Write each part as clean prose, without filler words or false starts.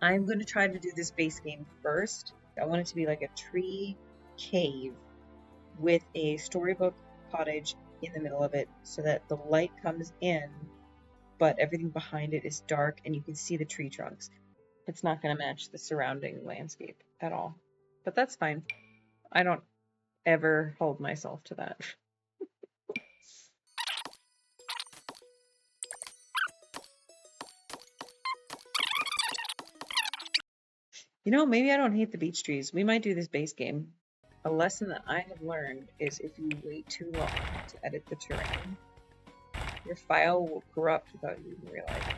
I'm going to try to do this base game first. I want it to be like a tree cave with a storybook cottage in the middle of it so that the light comes in, but everything behind it is dark and you can see the tree trunks. It's not going to match the surrounding landscape at all, but that's fine. I don't ever hold myself to that. You know, maybe I don't hate the beech trees. We might do this base game. A lesson that I have learned is if you wait too long to edit the terrain, your file will corrupt without you even realizing.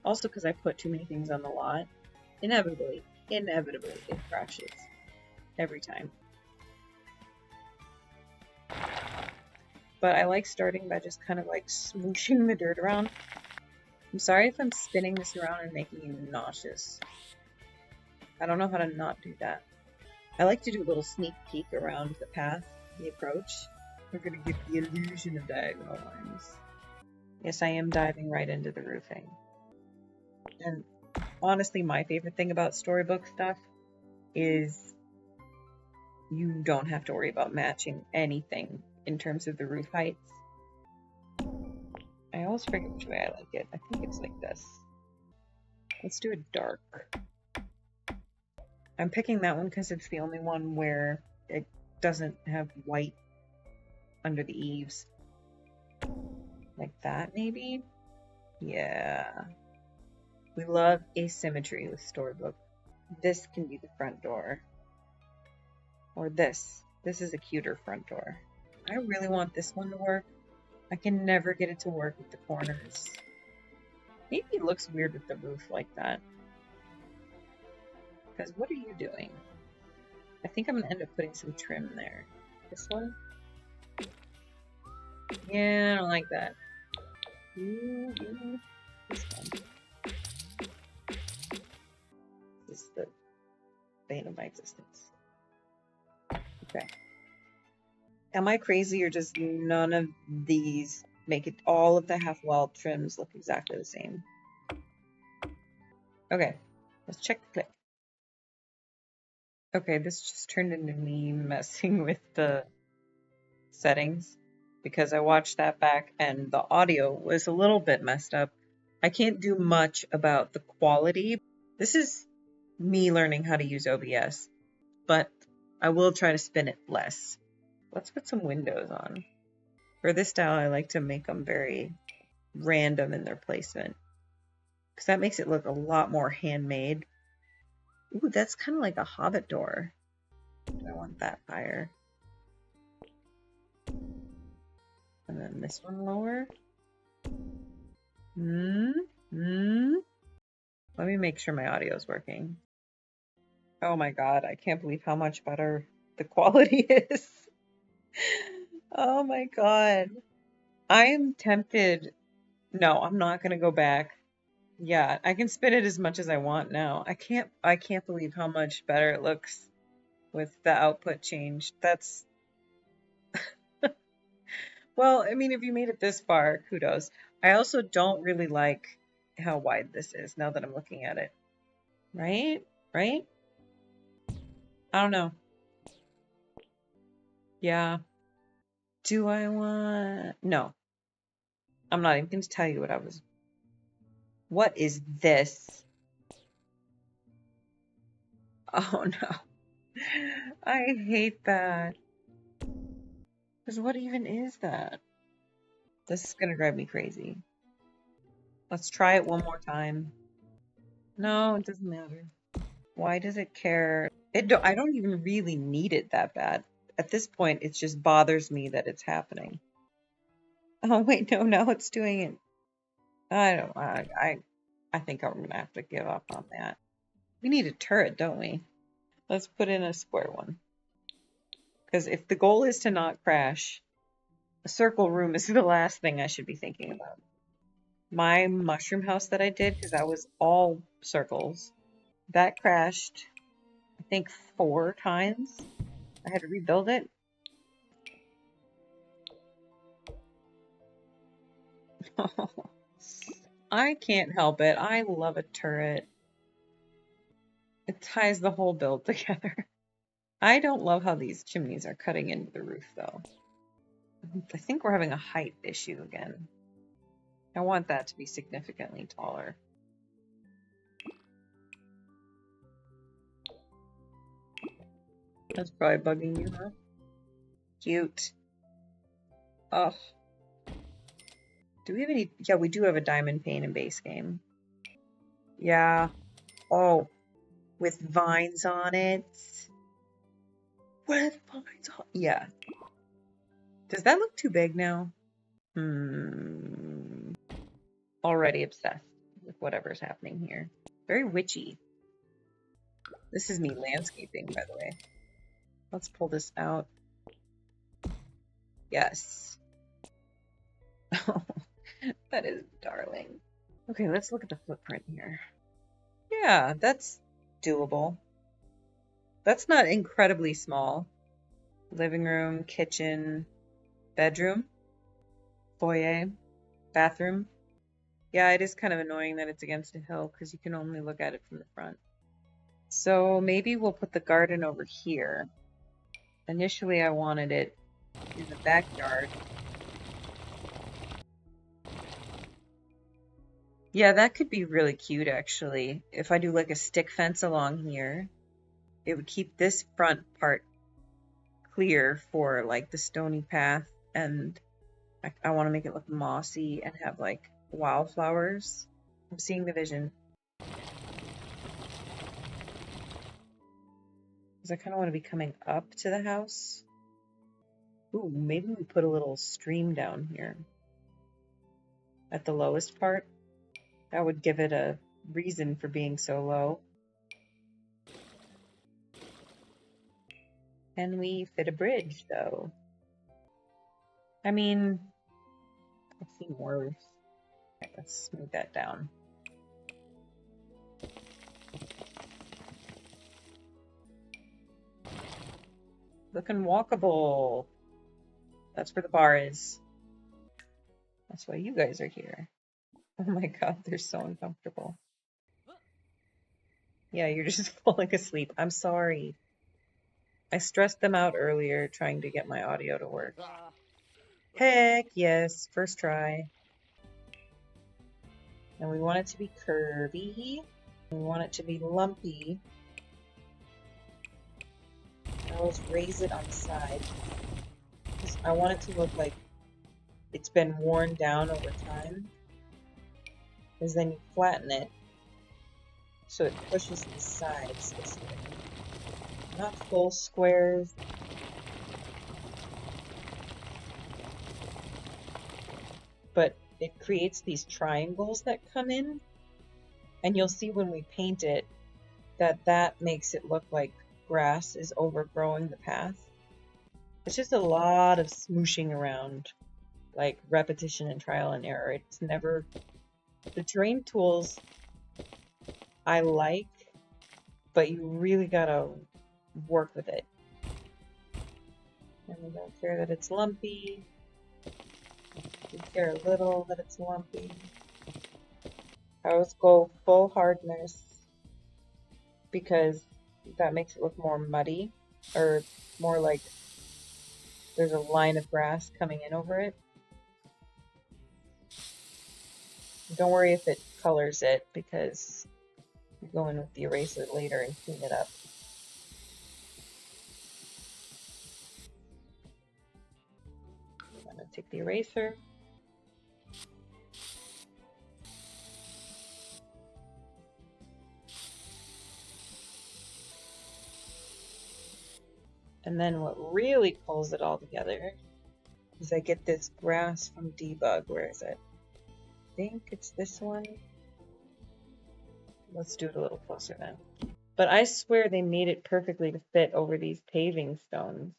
Also, because I put too many things on the lot, inevitably, it crashes. Every time. But I like starting by just kind of like smooshing the dirt around. I'm sorry if I'm spinning this around and making you nauseous. I don't know how to not do that. I like to do a little sneak peek around the path, the approach. We're going to get the illusion of diagonal lines. Yes, I am diving right into the roofing. And honestly, my favorite thing about storybook stuff is you don't have to worry about matching anything in terms of the roof heights. I always forget which way I like it. I think it's like this. Let's do it dark. I'm picking that one because it's the only one where it doesn't have white under the eaves. Like that, maybe? Yeah. We love asymmetry with storybook. This can be the front door. Or this. This is a cuter front door. I really want this one to work. I can never get it to work with the corners. Maybe it looks weird with the roof like that. Because what are you doing? I think I'm going to end up putting some trim there. This one? Yeah, I don't like that. This one. This is the bane of my existence. Okay. Am I crazy or just none of these make it all of the half-wall trims look exactly the same? Okay, let's check the clip. Okay, this just turned into me messing with the settings because I watched that back and the audio was a little bit messed up. I can't do much about the quality. This is me learning how to use OBS, but I will try to spin it less. Let's put some windows on. For this style, I like to make them very random in their placement because that makes it look a lot more handmade. Ooh, that's kind of like a hobbit door. I want that higher. And then this one lower. Let me make sure my audio is working. Oh my god, I can't believe how much better the quality is. Oh my god. I am tempted. No, I'm not gonna go back. Yeah, I can spin it as much as I want now. I can't believe how much better it looks with the output changed. That's well, I mean, if you made it this far, kudos. I also don't really like how wide this is now that I'm looking at it. Right? Right? I don't know. Yeah. Do I want... No. I'm not even going to tell you what I was... What is this? Oh, no. I hate that. Because what even is that? This is going to drive me crazy. Let's try it one more time. No, it doesn't matter. Why does it care? I don't even really need it that bad. At this point, it just bothers me that it's happening. Oh, wait, no, now it's doing it. I think I'm going to have to give up on that. We need a turret, don't we? Let's put in a square one. Because if the goal is to not crash, a circle room is the last thing I should be thinking about. My mushroom house that I did, because that was all circles, that crashed, I think, 4 times. I had to rebuild it. I can't help it. I love a turret. It ties the whole build together. I don't love how these chimneys are cutting into the roof, though. I think we're having a height issue again. I want that to be significantly taller. That's probably bugging you, huh? Cute. Oh. Do we have any? Yeah, we do have a diamond pane in base game. Yeah. Oh, with vines on it. With vines on. Yeah. Does that look too big now? Already obsessed with whatever's happening here. Very witchy. This is me landscaping, by the way. Let's pull this out. Yes. That is darling. Okay, let's look at the footprint here. Yeah, that's doable. That's not incredibly small. Living room, kitchen, bedroom, foyer, bathroom. Yeah, it is kind of annoying that it's against a hill because you can only look at it from the front. So maybe we'll put the garden over here. Initially, I wanted it in the backyard. Yeah, that could be really cute, actually. If I do like a stick fence along here, it would keep this front part clear for like the stony path, and I want to make it look mossy and have like wildflowers. I'm seeing the vision. Because I kind of want to be coming up to the house. Ooh, maybe we put a little stream down here at the lowest part. That would give it a reason for being so low. Can we fit a bridge, though? I mean, I've seen worse. Okay, let's smooth that down. Looking walkable. That's where the bar is. That's why you guys are here. Oh my god, they're so uncomfortable. Yeah, you're just falling asleep. I'm sorry. I stressed them out earlier trying to get my audio to work. Heck yes, first try. And we want it to be curvy. We want it to be lumpy. Now let's raise it on the side. I want it to look like it's been worn down over time. Because then you flatten it so it pushes the sides this way. Not full squares. But it creates these triangles that come in. And you'll see when we paint it that makes it look like grass is overgrowing the path. It's just a lot of smooshing around, like repetition and trial and error. It's never... The terrain tools I like, but you really gotta work with it. And we don't care that it's lumpy. We care a little that it's lumpy. I always go full hardness because that makes it look more muddy, or more like there's a line of grass coming in over it. Don't worry if it colors it, because you go in with the eraser later and clean it up. I'm going to take the eraser. And then what really pulls it all together is I get this grass from Debug. Where is it? I think it's this one. Let's do it a little closer then. But I swear they made it perfectly to fit over these paving stones.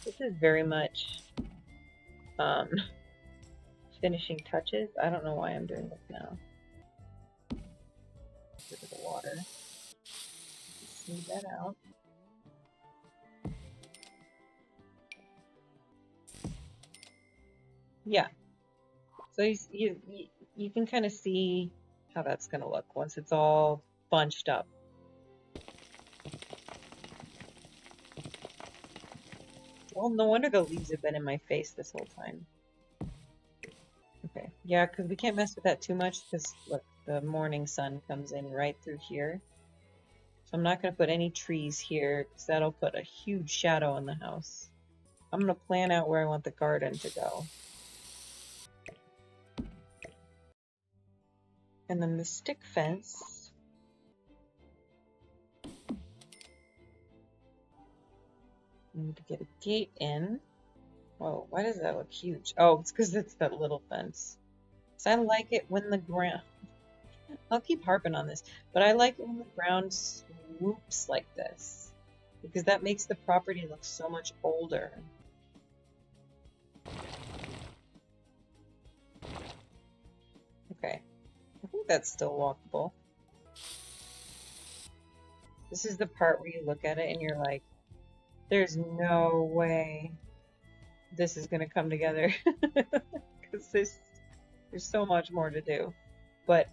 This is very much finishing touches. I don't know why I'm doing this now. Get the water. Smooth that out. Yeah. So you can kind of see how that's going to look once it's all bunched up. Well, no wonder the leaves have been in my face this whole time. Okay, yeah, because we can't mess with that too much because look, the morning sun comes in right through here. So I'm not going to put any trees here because that'll put a huge shadow on the house. I'm going to plan out where I want the garden to go. And then the stick fence. I need to get a gate in. Whoa, why does that look huge? Oh, it's because it's that little fence. So I like it when the ground... I'll keep harping on this, but I like it when the ground swoops like this. Because that makes the property look so much older. Okay, I think that's still walkable. This is the part where you look at it and you're like, there's no way this is going to come together. Because there's so much more to do. But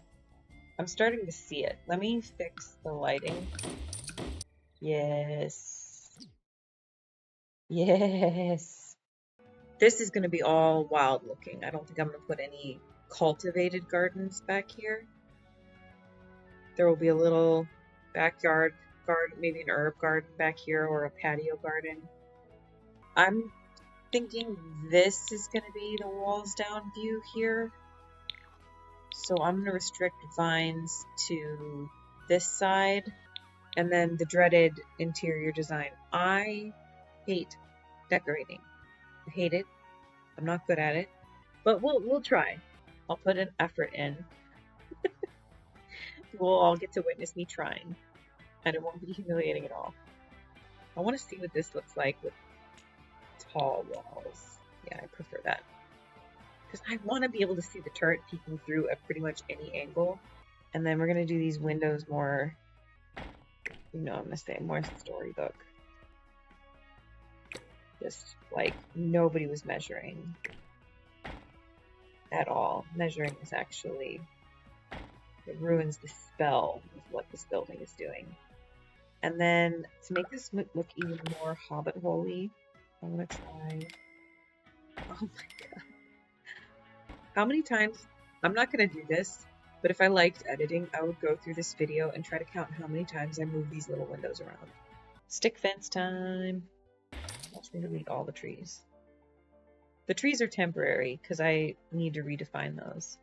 I'm starting to see it. Let me fix the lighting. Yes. Yes. This is going to be all wild looking. I don't think I'm going to put any cultivated gardens back here. There will be a little backyard garden, maybe an herb garden back here or a patio garden. I'm thinking this is going to be the walls down view here. So I'm going to restrict vines to this side and then the dreaded interior design. I hate decorating. I hate it. I'm not good at it, but we'll try. I'll put an effort in. We'll all get to witness me trying, and it won't be humiliating at all. I want to see what this looks like with tall walls. Yeah, I prefer that. Because I want to be able to see the turret peeking through at pretty much any angle. And then we're going to do these windows more, you know, I'm going to say more storybook. Just like nobody was measuring at all. Measuring is actually, it ruins the spell of what this building is doing. And then to make this look even more Hobbit holy, I'm going to try, oh my god. How many times, I'm not going to do this, but if I liked editing, I would go through this video and try to count how many times I move these little windows around. Stick fence time. Watch me delete all the trees. The trees are temporary because I need to redefine those.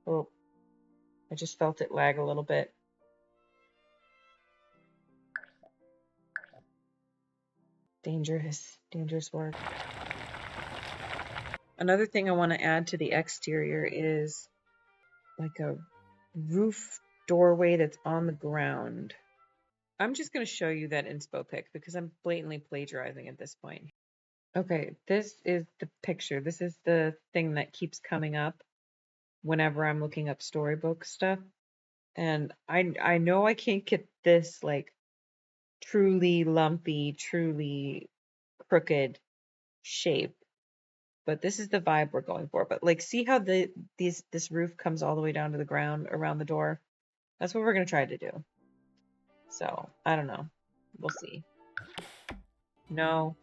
Oh, I just felt it lag a little bit. Dangerous, dangerous work. Another thing I want to add to the exterior is like a roof doorway that's on the ground. I'm just going to show you that inspo pic because I'm blatantly plagiarizing at this point. Okay, this is the picture. This is the thing that keeps coming up whenever I'm looking up storybook stuff. And I know I can't get this like truly lumpy, truly crooked shape, but this is the vibe we're going for. But like, see how this roof comes all the way down to the ground around the door? That's what we're gonna try to do. So I don't know. We'll see. No,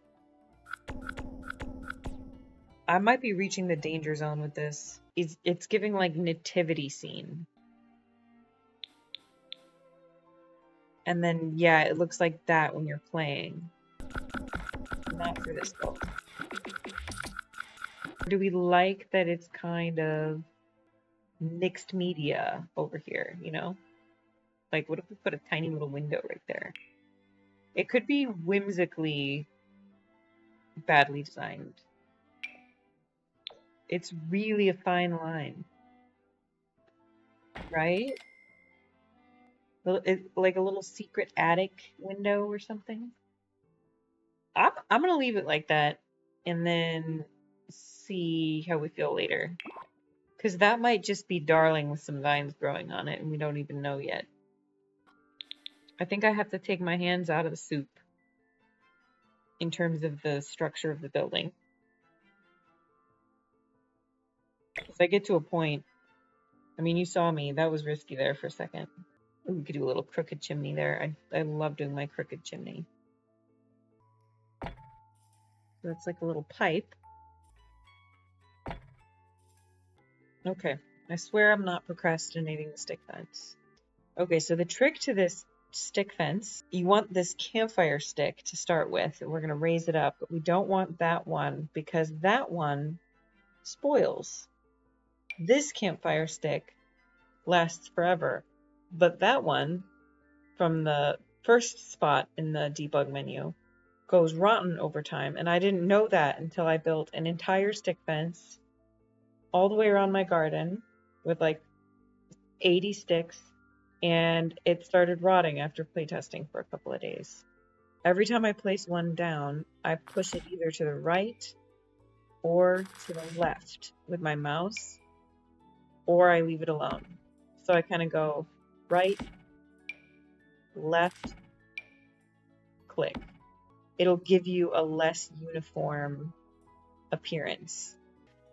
I might be reaching the danger zone with this. It's giving like nativity scene. And then yeah, it looks like that when you're playing. Not for this book. Do we like that it's kind of mixed media over here, you know? Like, what if we put a tiny little window right there? It could be whimsically badly designed. It's really a fine line, right? Like a little secret attic window or something. I'm gonna leave it like that and then see how we feel later. Because that might just be darling with some vines growing on it and we don't even know yet. I think I have to take my hands out of the soup. in terms of the structure of the building. If I get to a point, I mean, you saw me, that was risky there for a second. Ooh, we could do a little crooked chimney there. I love doing my crooked chimney. So that's like a little pipe. Okay, I swear I'm not procrastinating the stick fence. Okay, so the trick to this stick fence, you want this campfire stick to start with. We're going to raise it up, but we don't want that one because that one spoils. This campfire stick lasts forever, but that one from the first spot in the debug menu goes rotten over time, and I didn't know that until I built an entire stick fence all the way around my garden with like 80 sticks, and it started rotting after playtesting for a couple of days. Every time I place one down, I push it either to the right or to the left with my mouse, or I leave it alone. So I kind of go right, left, click. It'll give you a less uniform appearance.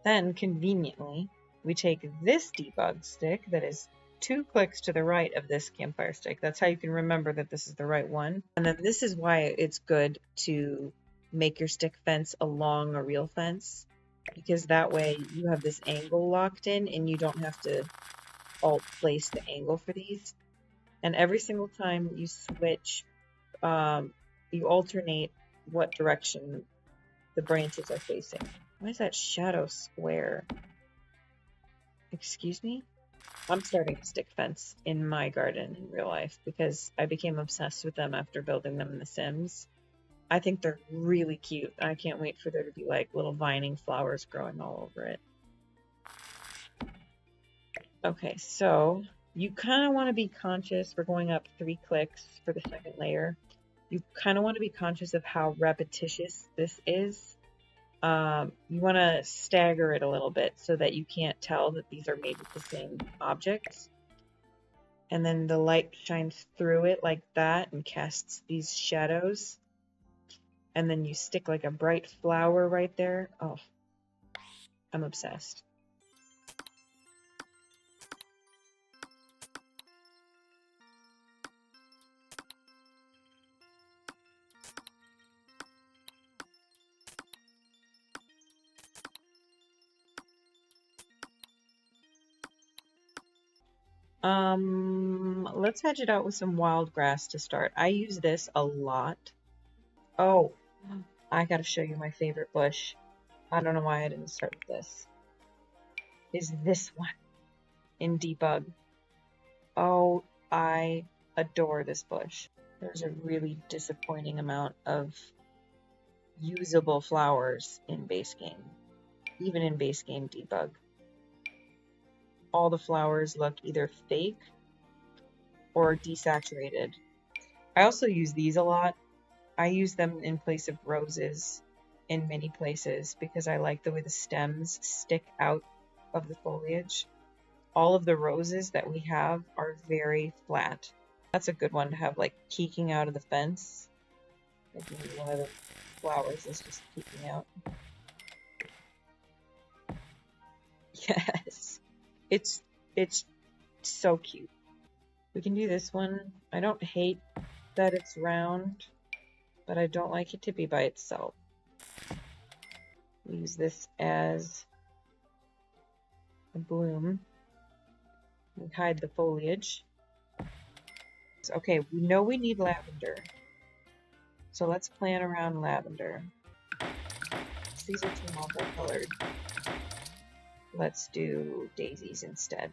Then, conveniently, we take this debug stick that is 2 clicks to the right of this campfire stick. That's how you can remember that this is the right one. And then this is why it's good to make your stick fence along a real fence, because that way you have this angle locked in and you don't have to alt place the angle for these. And every single time you switch, you alternate what direction the branches are facing. Why is that shadow square? Excuse me? I'm starting a stick fence in my garden in real life because I became obsessed with them after building them in The Sims. I think they're really cute. I can't wait for there to be like little vining flowers growing all over it. Okay, so you kind of want to be conscious. We're going up 3 clicks for the second layer. You kind of want to be conscious of how repetitious this is. You want to stagger it a little bit so that you can't tell that these are made with the same objects. And then the light shines through it like that and casts these shadows. And then you stick like a bright flower right there. Oh, I'm obsessed. Let's hedge it out with some wild grass to start. I use this a lot. Oh, I gotta show you my favorite bush. I don't know why I didn't start with this. Is this one in debug. Oh, I adore this bush. There's a really disappointing amount of usable flowers in base game, even in base game debug. All the flowers look either fake or desaturated. I also use these a lot. I use them in place of roses in many places because I like the way the stems stick out of the foliage. All of the roses that we have are very flat. That's a good one to have like peeking out of the fence. Like maybe one of the flowers is just peeking out. Yes. It's so cute. We can do this one. I don't hate that it's round, but I don't like it to be by itself. We use this as a bloom. We hide the foliage. Okay, we know we need lavender. So let's plan around lavender. These are too multicolored. Let's do daisies instead.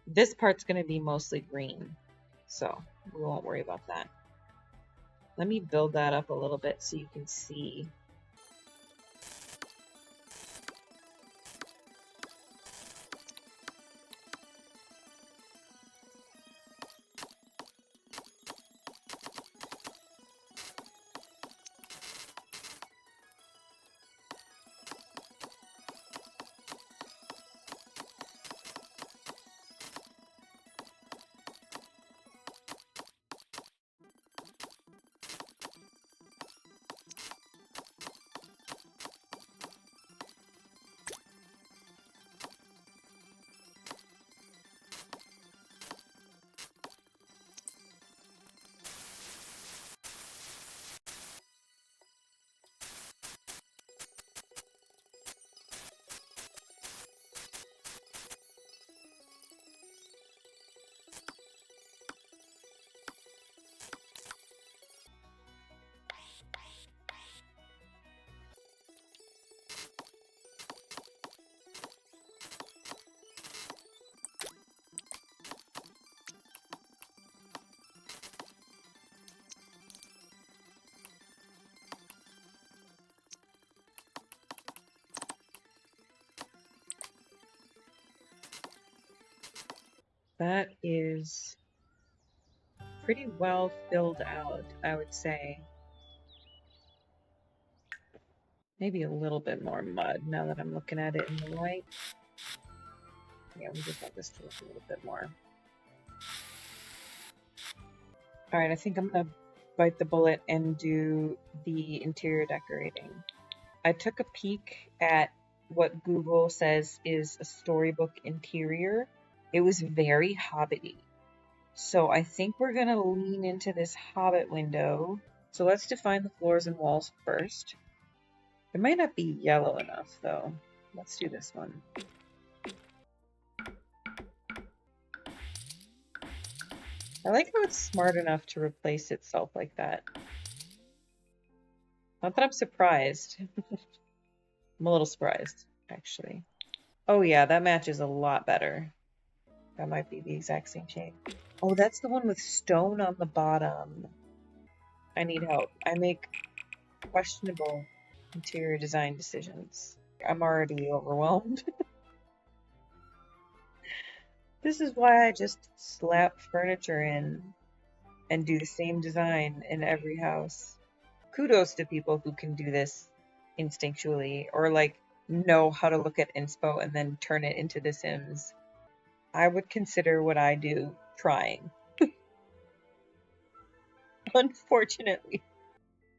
This part's going to be mostly green, so we won't worry about that. Let me build that up a little bit so you can see. That is pretty well filled out, I would say. Maybe a little bit more mud now that I'm looking at it in the light. Yeah, we just want this to look a little bit more. All right, I think I'm gonna bite the bullet and do the interior decorating. I took a peek at what Google says is a storybook interior. It was very hobbity. So I think we're gonna lean into this hobbit window. So let's define the floors and walls first. It might not be yellow enough though. Let's do this one. I like how it's smart enough to replace itself like that. Not that I'm surprised. I'm a little surprised, actually. Oh yeah, that matches a lot better. That might be the exact same shade. Oh, that's the one with stone on the bottom. I need help. I make questionable interior design decisions. I'm already overwhelmed. This is why I just slap furniture in and do the same design in every house. Kudos to people who can do this instinctually or like know how to look at inspo and then turn it into The Sims. I would consider what I do trying. Unfortunately.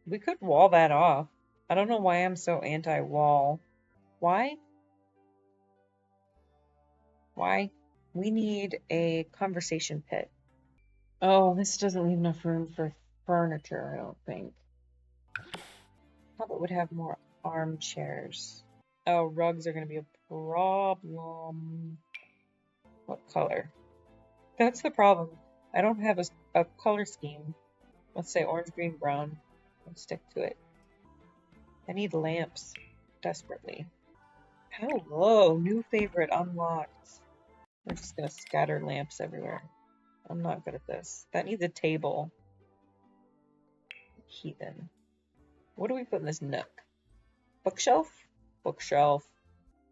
We could wall that off. I don't know why I'm so anti-wall. Why? Why? We need a conversation pit. Oh, this doesn't leave enough room for furniture, I don't think. Probably would have more armchairs. Oh, rugs are going to be a problem. What color? That's the problem. I don't have a color scheme. Let's say orange, green, brown. Let's stick to it. I need lamps desperately. Hello, new favorite unlocked. We're just going to scatter lamps everywhere. I'm not good at this. That needs a table. Heathen. What do we put in this nook? Bookshelf? Bookshelf.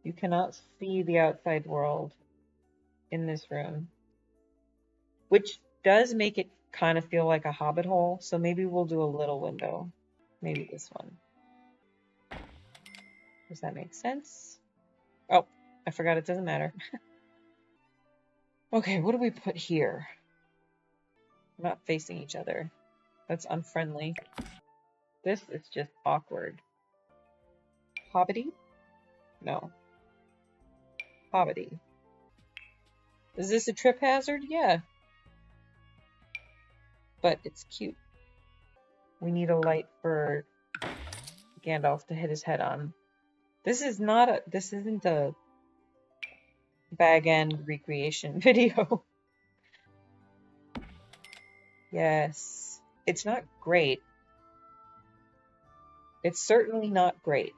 You cannot see the outside world in this room. Which does make it kind of feel like a hobbit hole, so maybe we'll do a little window. Maybe this one. Does that make sense? Oh, I forgot it doesn't matter. Okay, what do we put here? We're not facing each other. That's unfriendly. This is just awkward. Hobbity? No. Hobbity. Is this a trip hazard? Yeah. But it's cute. We need a light for Gandalf to hit his head on. This isn't a bag end recreation video. Yes. It's not great. It's certainly not great.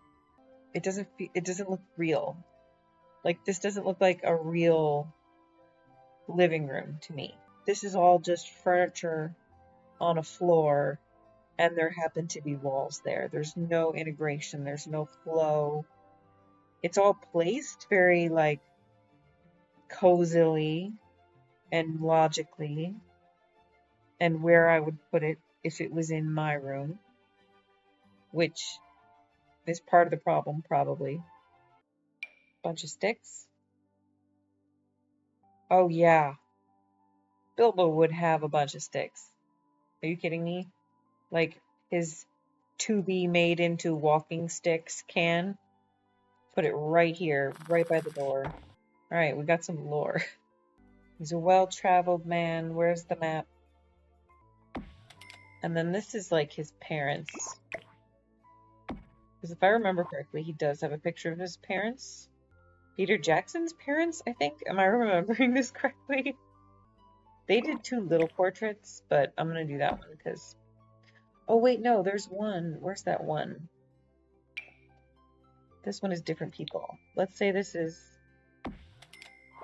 It doesn't look real. Like this doesn't look like a real living room to me. This is all just furniture on a floor and there happen to be walls there. There's no integration, there's no flow. It's all placed very like cozily and logically and where I would put it if it was in my room, which is part of the problem probably. Bunch of sticks. Oh yeah. Bilbo would have a bunch of sticks. Are you kidding me? Like his to be made into walking sticks can. Put it right here, right by the door. Alright, we got some lore. He's a well-traveled man. Where's the map? And then this is like his parents. Because if I remember correctly, he does have a picture of his parents. Peter Jackson's parents, I think? Am I remembering this correctly? They did 2 little portraits, but I'm gonna do that one because... Oh wait, no, there's one. Where's that one? This one is different people. Let's say this is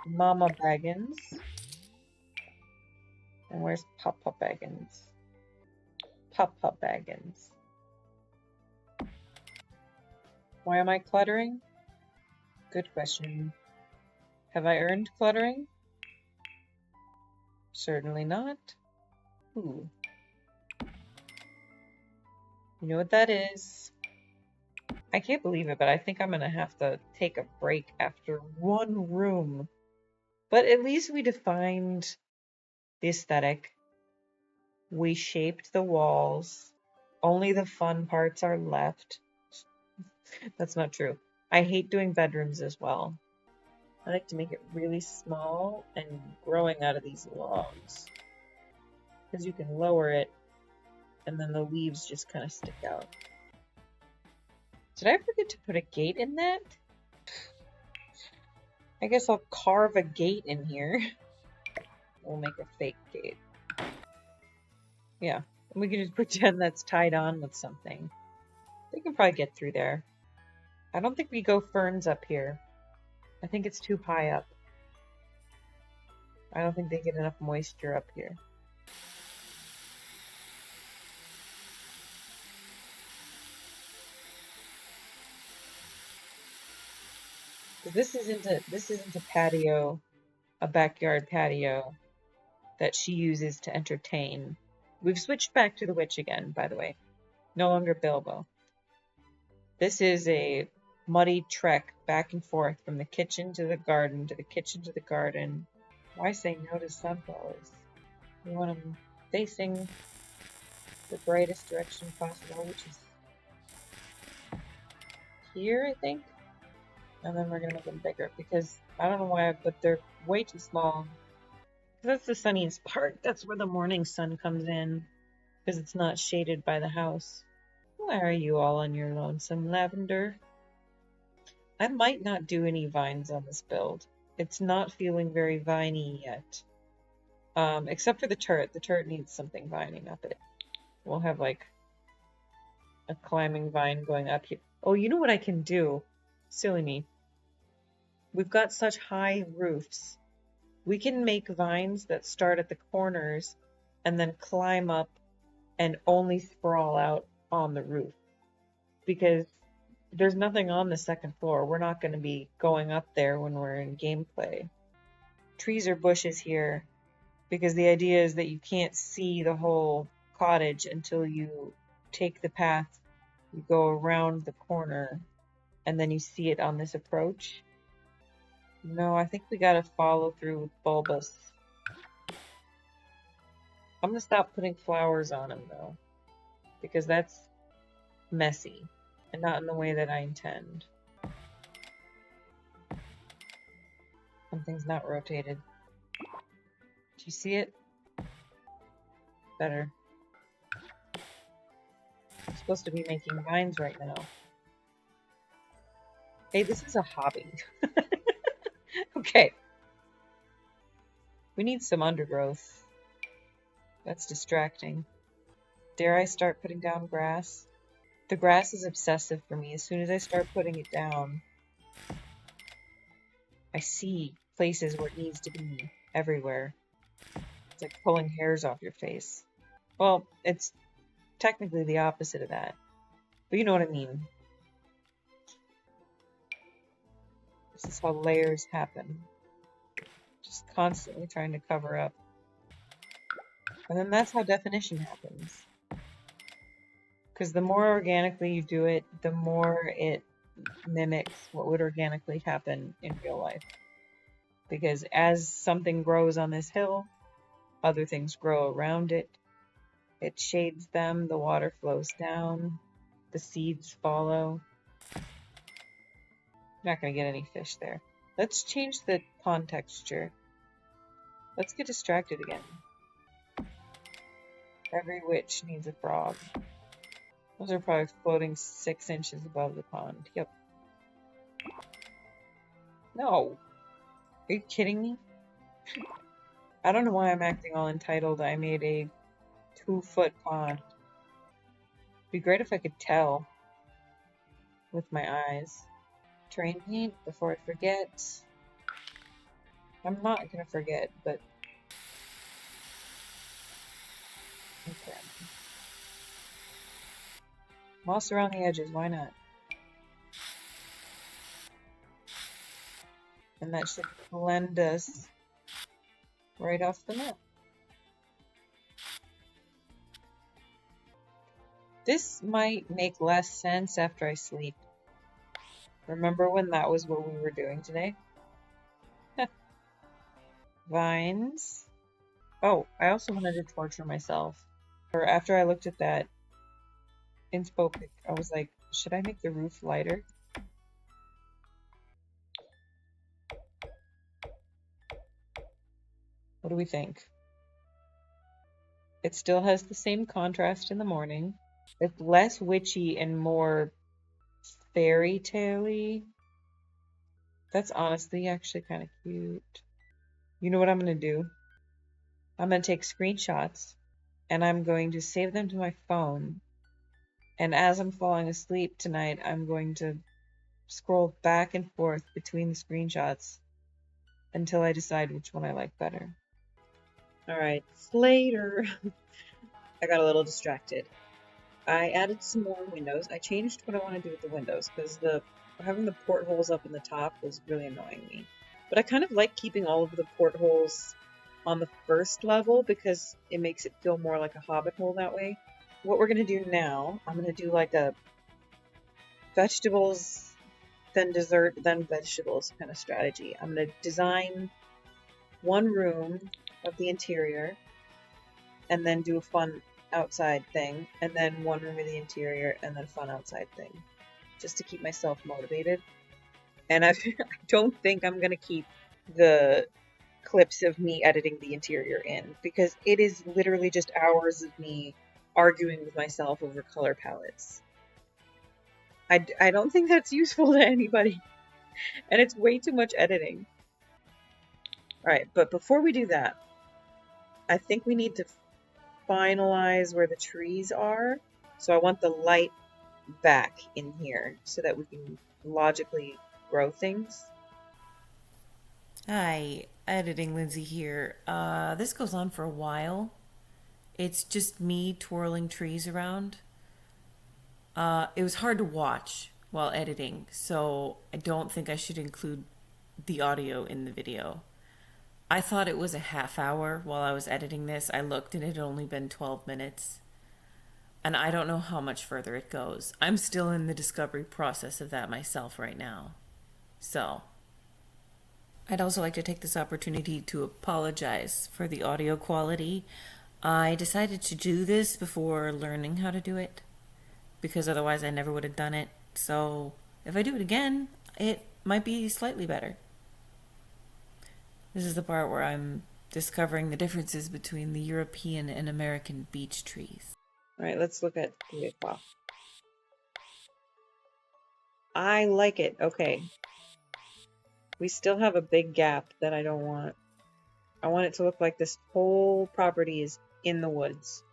Mama Baggins. And where's Papa Baggins? Papa Baggins. Why am I cluttering? Good question. Have I earned cluttering? Certainly not. Ooh. You know what that is? I can't believe it, but I think I'm gonna have to take a break after one room. But at least we defined the aesthetic. We shaped the walls. Only the fun parts are left. That's not true. I hate doing bedrooms as well. I like to make it really small and growing out of these logs. Because you can lower it and then the leaves just kind of stick out. Did I forget to put a gate in that? I guess I'll carve a gate in here. We'll make a fake gate. Yeah, and we can just pretend that's tied on with something. They can probably get through there. I don't think we go ferns up here. I think it's too high up. I don't think they get enough moisture up here. This isn't a patio, a backyard patio that she uses to entertain. We've switched back to the witch again, by the way. No longer Bilbo. This is a muddy trek back and forth from the kitchen to the garden, to the kitchen to the garden. Why say no to sunflowers? We want them facing the brightest direction possible, which is here, I think. And then we're gonna make them bigger because I don't know why, but they're way too small. That's the sunniest part. That's where the morning sun comes in because it's not shaded by the house. Why are you all on your lonesome, Lavender? I might not do any vines on this build. It's not feeling very viney yet. Except for the turret. The turret needs something vining up it. We'll have like a climbing vine going up here. Oh, you know what I can do? Silly me. We've got such high roofs. We can make vines that start at the corners and then climb up and only sprawl out on the roof. Because there's nothing on the second floor. We're not going to be going up there when we're in gameplay. Trees or bushes here, because the idea is that you can't see the whole cottage until you take the path, you go around the corner, and then you see it on this approach. No, I think we gotta follow through with bulbous. I'm gonna stop putting flowers on him though, because that's messy and not in the way that I intend. Something's not rotated. Do you see it? Better. I'm supposed to be making vines right now. Hey, this is a hobby. Okay. We need some undergrowth. That's distracting. Dare I start putting down grass? The grass is obsessive for me. As soon as I start putting it down, I see places where it needs to be everywhere. It's like pulling hairs off your face. Well, it's technically the opposite of that. But you know what I mean. This is how layers happen. Just constantly trying to cover up. And then that's how definition happens. Because the more organically you do it, the more it mimics what would organically happen in real life. Because as something grows on this hill, other things grow around it. It shades them, the water flows down, the seeds follow. Not going to get any fish there. Let's change the pond texture. Let's get distracted again. Every witch needs a frog. Those are probably floating 6 inches above the pond. Yep. No. Are you kidding me? I don't know why I'm acting all entitled. I made a 2-foot pond. It'd be great if I could tell with my eyes. Terrain paint before I forget. I'm not gonna forget, but okay. Moss around the edges, why not? And that should blend us right off the map. This might make less sense after I sleep. Remember when that was what we were doing today? Vines. Oh, I also wanted to torture myself. Or after I looked at that inspo pic, I was like, should I make the roof lighter? What do we think? It still has the same contrast in the morning. It's less witchy and more fairy tale-y. That's honestly actually kind of cute. You know what I'm going to do? I'm going to take screenshots and I'm going to save them to my phone. And as I'm falling asleep tonight, I'm going to scroll back and forth between the screenshots until I decide which one I like better. Alright, later. I got a little distracted. I added some more windows. I changed what I want to do with the windows because having the portholes up in the top was really annoying me. But I kind of like keeping all of the portholes on the first level because it makes it feel more like a hobbit hole that way. What we're going to do now, I'm going to do like a vegetables, then dessert, then vegetables kind of strategy. I'm going to design one room of the interior and then do a fun outside thing, and then one room of the interior and then fun outside thing, just to keep myself motivated. And I don't think I'm gonna keep the clips of me editing the interior in, because it is literally just hours of me arguing with myself over color palettes. I don't think that's useful to anybody, and it's way too much editing. Alright, but before we do that, I think we need to finalize where the trees are. So I want the light back in here so that we can logically grow things. Hi, editing Lindsay here. This goes on for a while. It's just me twirling trees around. It was hard to watch while editing, so I don't think I should include the audio in the video. I thought it was a half hour while I was editing this. I looked and it had only been 12 minutes. And I don't know how much further it goes. I'm still in the discovery process of that myself right now. So, I'd also like to take this opportunity to apologize for the audio quality. I decided to do this before learning how to do it because otherwise I never would have done it. So, if I do it again, it might be slightly better. This is the part where I'm discovering the differences between the European and American beech trees. All right, let's look at the wow. I like it. Okay. We still have a big gap that I don't want. I want it to look like this whole property is in the woods,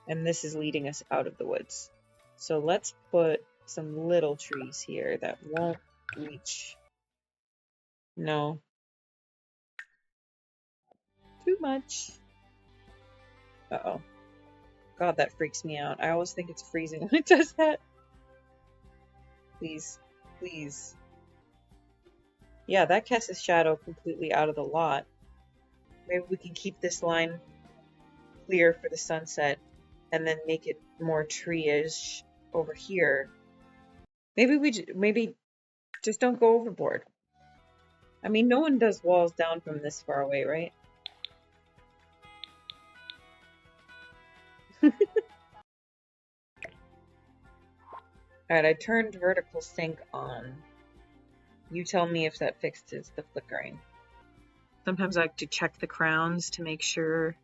and this is leading us out of the woods. So let's put some little trees here that won't reach. No. Too much. Uh-oh. God, that freaks me out. I always think it's freezing when it does that. Please. Please. Yeah, that casts a shadow completely out of the lot. Maybe we can keep this line clear for the sunset and then make it more tree-ish over here. Maybe just don't go overboard. I mean, no one does walls down from this far away, right? Alright, I turned vertical sync on. You tell me if that fixes the flickering. Sometimes I like to check the crowns to make sure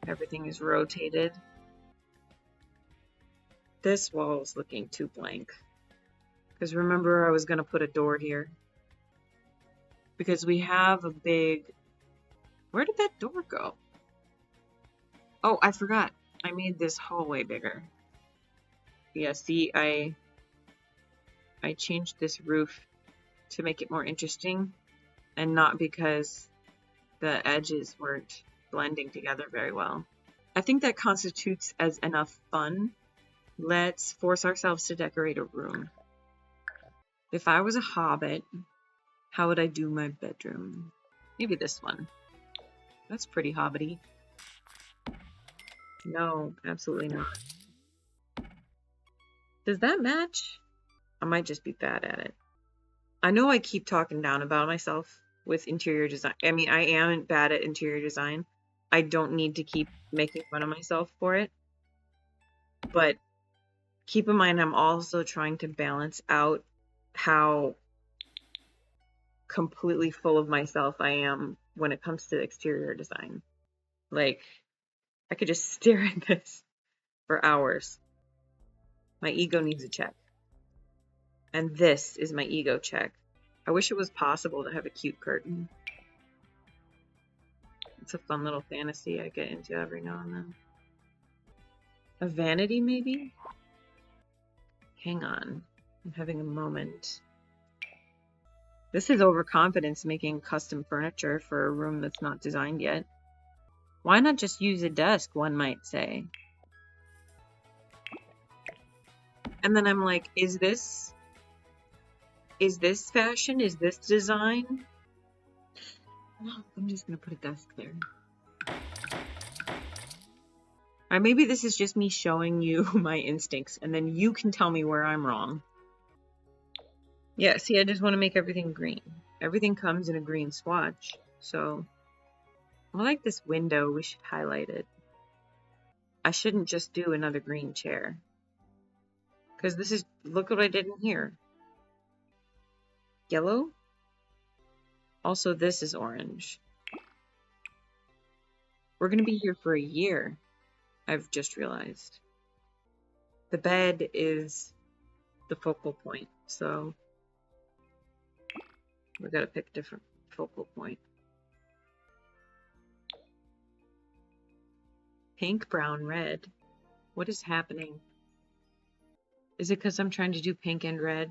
everything is rotated. This wall is looking too blank. Because remember, I was going to put a door here. Because we have a big... Where did that door go? Oh, I forgot. I made this hallway bigger. Yeah, see, I changed this roof to make it more interesting. And not because the edges weren't blending together very well. I think that constitutes as enough fun. Let's force ourselves to decorate a room. If I was a hobbit, how would I do my bedroom? Maybe this one. That's pretty hobbity. No, absolutely not. Does that match? I might just be bad at it. I know I keep talking down about myself with interior design. I mean, I am bad at interior design. I don't need to keep making fun of myself for it. But keep in mind, I'm also trying to balance out how completely full of myself I am when it comes to exterior design. Like, I could just stare at this for hours. My ego needs a check. And this is my ego check. I wish it was possible to have a cute curtain. It's a fun little fantasy I get into every now and then. A vanity, maybe? Hang on. I'm having a moment. This is overconfidence making custom furniture for a room that's not designed yet. Why not just use a desk, one might say? And then I'm like, is this fashion? Is this design? No, I'm just gonna put a desk there. Or maybe this is just me showing you my instincts, and then you can tell me where I'm wrong. Yeah, see, I just want to make everything green. Everything comes in a green swatch, so I like this window. We should highlight it. I shouldn't just do another green chair. Because this is, look what I did in here. Yellow? Also, this is orange. We're going to be here for a year, I've just realized. The bed is the focal point, so we got to pick a different focal point. Pink, brown, red. What is happening? Is it because I'm trying to do pink and red?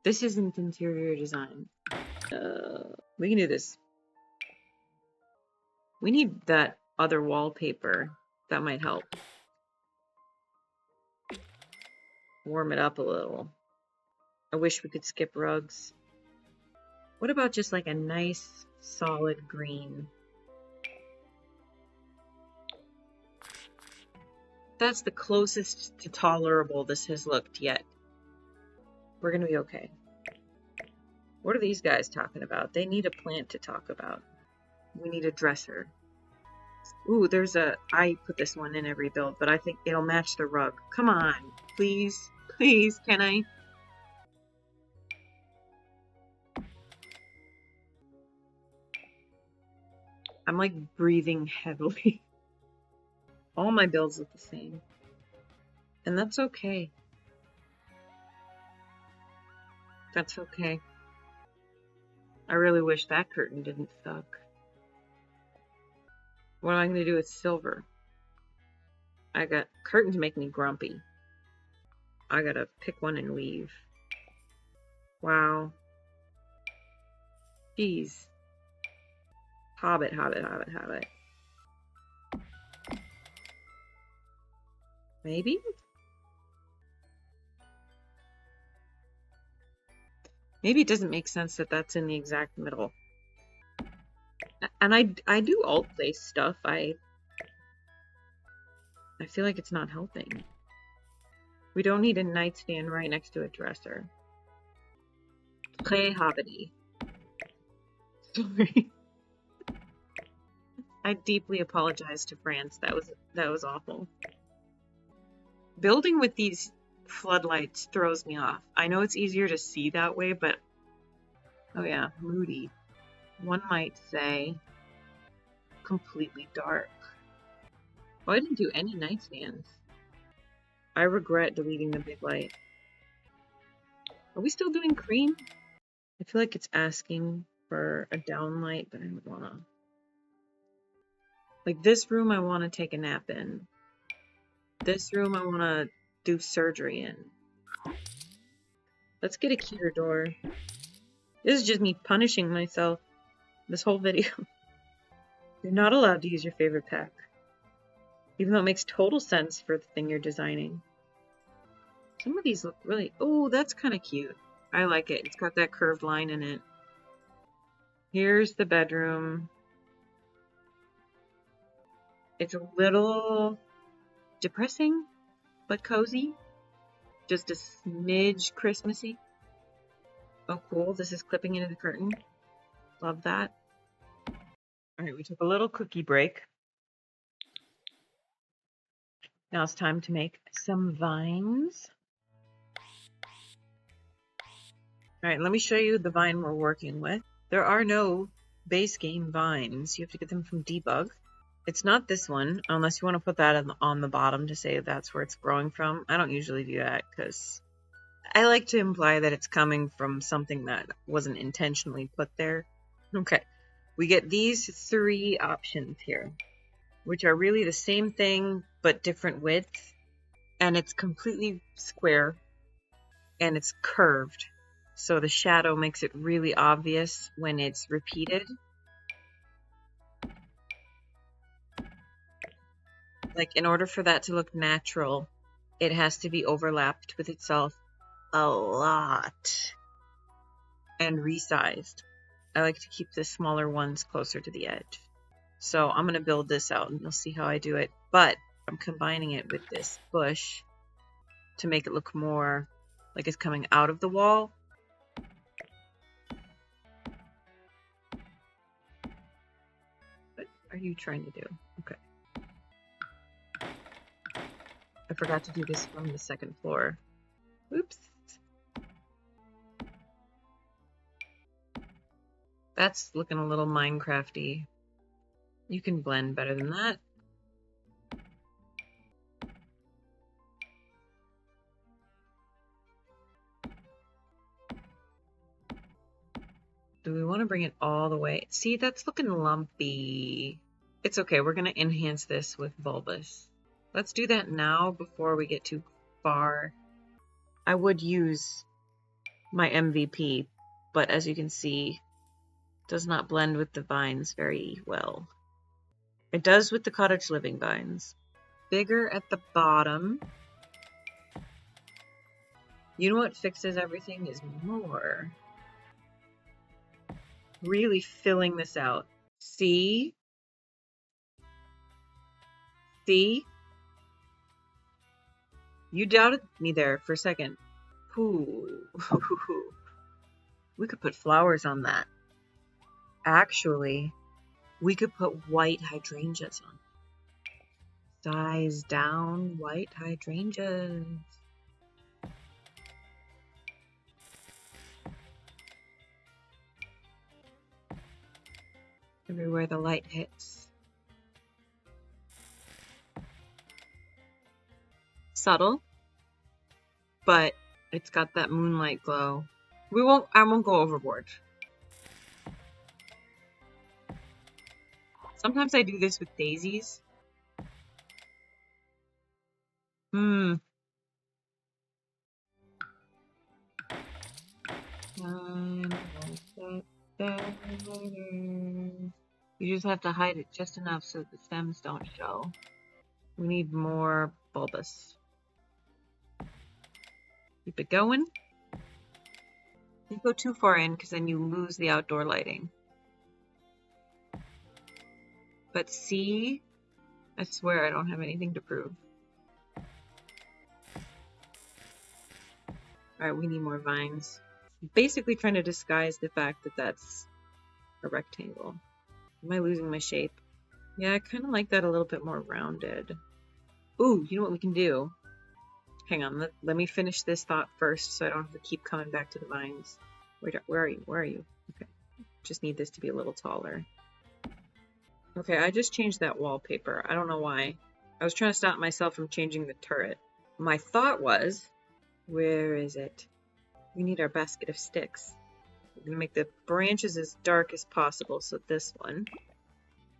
This isn't interior design. We can do this. We need that other wallpaper. That might help. Warm it up a little. I wish we could skip rugs. What about just like a nice, solid green? That's the closest to tolerable this has looked yet. We're gonna be okay. What are these guys talking about? They need a plant to talk about. We need a dresser. Ooh, there's a... I put this one in every build, but I think it'll match the rug. Come on, please. Please, can I? I'm like breathing heavily. All my builds look the same. And that's okay. That's okay. I really wish that curtain didn't suck. What am I going to do with silver? I got... Curtains make me grumpy. I gotta pick one and leave. Wow. Jeez. Hobbit, hobbit, hobbit, hobbit. Maybe? Maybe it doesn't make sense that that's in the exact middle. And I do alt place stuff. I feel like it's not helping. We don't need a nightstand right next to a dresser. Play hobbity. Sorry. I deeply apologize to France. That was awful. Building with these floodlights throws me off. I know it's easier to see that way, but oh yeah, moody. One might say completely dark. Oh, I didn't do any nightstands. I regret deleting the big light. Are we still doing cream? I feel like it's asking for a downlight, but I don't wanna. Like this room I wanna take a nap in. This room I wanna do surgery in. Let's get a cuter door. This is just me punishing myself this whole video. You're not allowed to use your favorite pack. Even though it makes total sense for the thing you're designing. Some of these look really... Oh, that's kind of cute. I like it. It's got that curved line in it. Here's the bedroom. It's a little depressing, but cozy. Just a smidge Christmassy. Oh, cool. This is clipping into the curtain. Love that. All right, we took a little cookie break. Now it's time to make some vines. All right, let me show you the vine we're working with. There are no base game vines. You have to get them from Debug. It's not this one, unless you want to put that on the bottom to say that's where it's growing from. I don't usually do that because I like to imply that it's coming from something that wasn't intentionally put there. Okay, we get these 3 options here, which are really the same thing but different widths, and it's completely square and it's curved, so the shadow makes it really obvious when it's repeated. Like, in order for that to look natural, it has to be overlapped with itself a lot and resized. I like to keep the smaller ones closer to the edge. So I'm going to build this out and you'll see how I do it. But I'm combining it with this bush to make it look more like it's coming out of the wall. What are you trying to do? Okay. I forgot to do this from the 2nd floor. Oops. That's looking a little Minecrafty. You can blend better than that. Do we want to bring it all the way? See, that's looking lumpy. It's okay, we're going to enhance this with bulbous. Let's do that now before we get too far. I would use my MVP, but as you can see, it does not blend with the vines very well. It does with the cottage living vines. Bigger at the bottom. You know what fixes everything is more. Really filling this out. See? See? You doubted me there for a second. Ooh. We could put flowers on that. Actually, we could put white hydrangeas on. Size down white hydrangeas. Everywhere the light hits. Subtle, but it's got that moonlight glow. I won't go overboard. Sometimes I do this with daisies. You just have to hide it just enough so the stems don't show. We need more bulbous. Keep it going. Don't go too far in because then you lose the outdoor lighting. But see, I swear I don't have anything to prove. Alright, we need more vines. Basically trying to disguise the fact that that's a rectangle. Am I losing my shape? Yeah, I kind of like that a little bit more rounded. Ooh, you know what we can do? Hang on, let me finish this thought first so I don't have to keep coming back to the vines. Where are you? Where are you? Okay, just need this to be a little taller. Okay, I just changed that wallpaper. I don't know why. I was trying to stop myself from changing the turret. My thought was, where is it? We need our basket of sticks. We're gonna make the branches as dark as possible, so this one.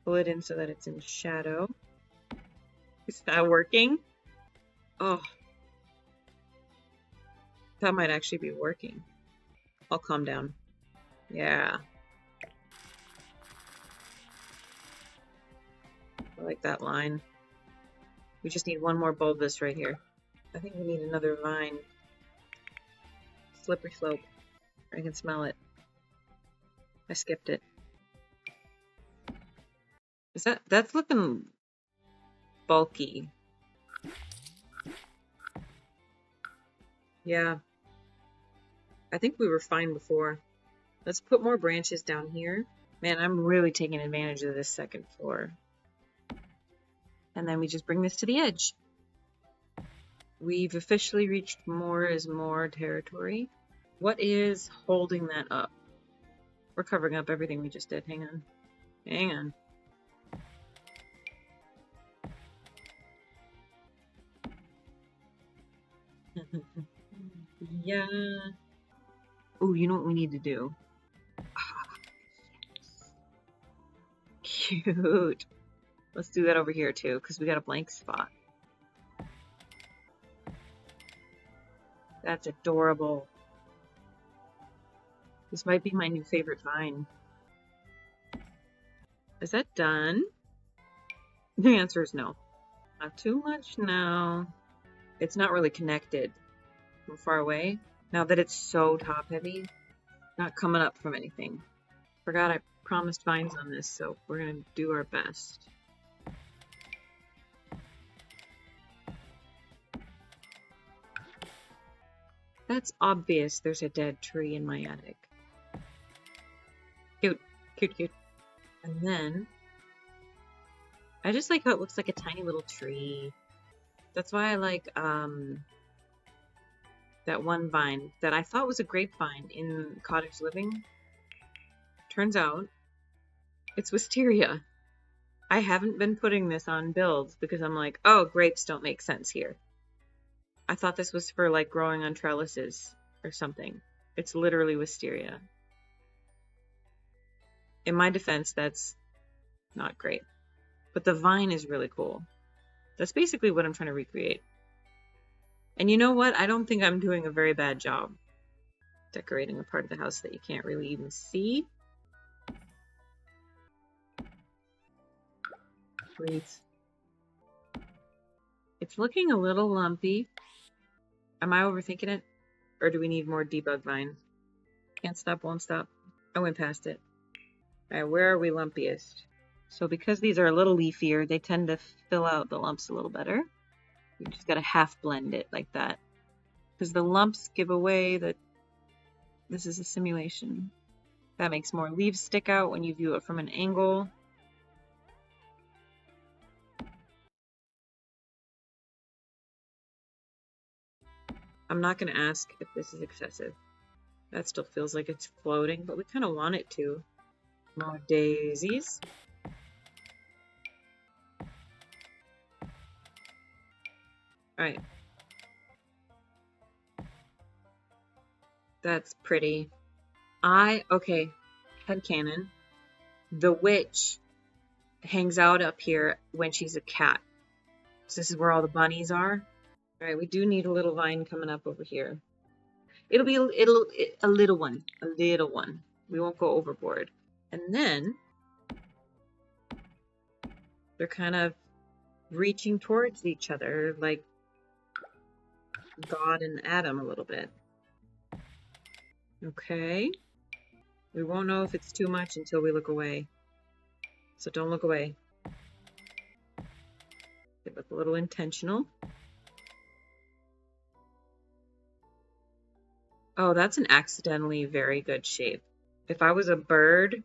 Pull it in so that it's in shadow. Is that working? Oh. That might actually be working. I'll calm down. Yeah. I like that line. We just need one more bulbous right here. I think we need another vine. Slippery slope. I can smell it. I skipped it. That's looking bulky. Yeah. I think we were fine before. Let's put more branches down here. Man, I'm really taking advantage of this second floor. And then we just bring this to the edge. We've officially reached more is more territory. What is holding that up? We're covering up everything we just did. Hang on. Hang on. Yeah. Oh, you know what we need to do? Cute. Let's do that over here too, because we got a blank spot. That's adorable. This might be my new favorite vine. Is that done? The answer is no. Not too much now. It's not really connected from far away. Now that it's so top heavy, not coming up from anything. Forgot I promised vines on this, so we're gonna do our best. That's obvious there's a dead tree in my attic. Cute, cute, cute. And then, I just like how it looks like a tiny little tree. That's why I like that one vine that I thought was a grapevine in cottage living. Turns out, it's wisteria. I haven't been putting this on builds because I'm like, oh, grapes don't make sense here. I thought this was for like growing on trellises or something. It's literally wisteria. In my defense, that's not great. But the vine is really cool. That's basically what I'm trying to recreate. And you know what? I don't think I'm doing a very bad job decorating a part of the house that you can't really even see. Great. It's looking a little lumpy. Am I overthinking it? Or do we need more debug vine? Can't stop, won't stop. I went past it. Alright, where are we lumpiest? So because these are a little leafier, they tend to fill out the lumps a little better. You just gotta half blend it like that. Because the lumps give away that this is a simulation. That makes more leaves stick out when you view it from an angle. I'm not gonna ask if this is excessive. That still feels like it's floating, but we kind of want it to. More daisies. Alright. That's pretty. Okay, headcanon. The witch hangs out up here when she's a cat. So this is where all the bunnies are. Alright, we do need a little vine coming up over here. It'll be a little one. A little one. We won't go overboard. And then they're kind of reaching towards each other like God and Adam a little bit. Okay. We won't know if it's too much until we look away. So don't look away. It look a little intentional. Oh, that's an accidentally very good shape. If I was a bird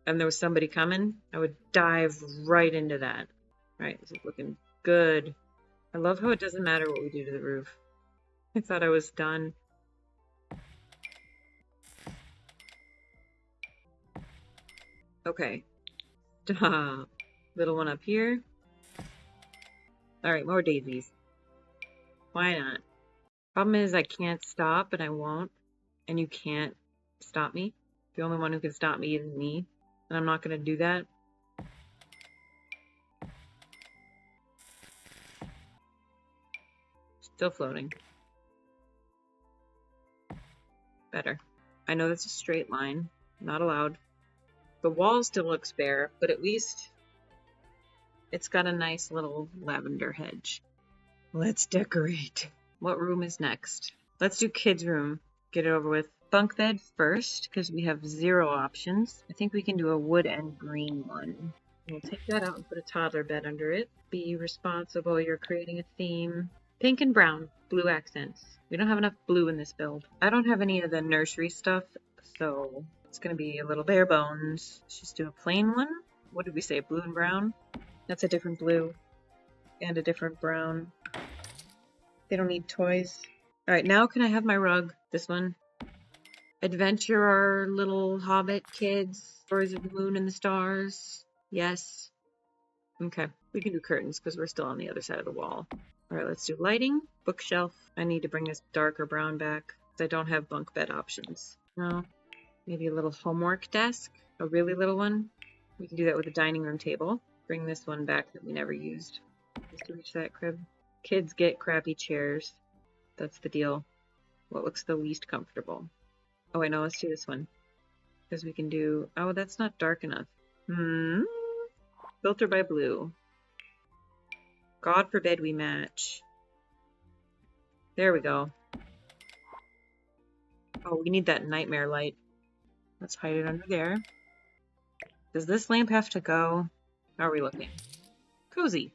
and there was somebody coming, I would dive right into that. Right, this is looking good. I love how it doesn't matter what we do to the roof. I thought I was done. Okay. Stop. Little one up here. Alright, more daisies. Why not? Problem is I can't stop and I won't. And you can't stop me. The only one who can stop me is me. And I'm not going to do that. Still floating. Better. I know that's a straight line. Not allowed. The wall still looks bare, but at least it's got a nice little lavender hedge. Let's decorate. What room is next? Let's do kids' room. Get it over with. Bunk bed first, because we have 0 options. I think we can do a wood and green one. We'll take that out and put a toddler bed under it. Be responsible. You're creating a theme. Pink and brown, blue accents. We don't have enough blue in this build. I don't have any of the nursery stuff, so it's gonna be a little bare bones. Let's just do a plain one. What did we say, blue and brown? That's a different blue and a different brown. They don't need toys. All right, now can I have my rug? This one. Adventurer, little hobbit kids, stories of the moon and the stars. Yes. Okay, we can do curtains because we're still on the other side of the wall. All right, let's do lighting. Bookshelf. I need to bring this darker brown back because I don't have bunk bed options. No. Maybe a little homework desk. A really little one. We can do that with a dining room table. Bring this one back that we never used. Just to reach that crib. Kids get crappy chairs. That's the deal. What looks the least comfortable? Oh, I know. Let's do this one. Because we can do... Oh, that's not dark enough. Filter by blue. God forbid we match. There we go. Oh, we need that nightmare light. Let's hide it under there. Does this lamp have to go? How are we looking? Cozy.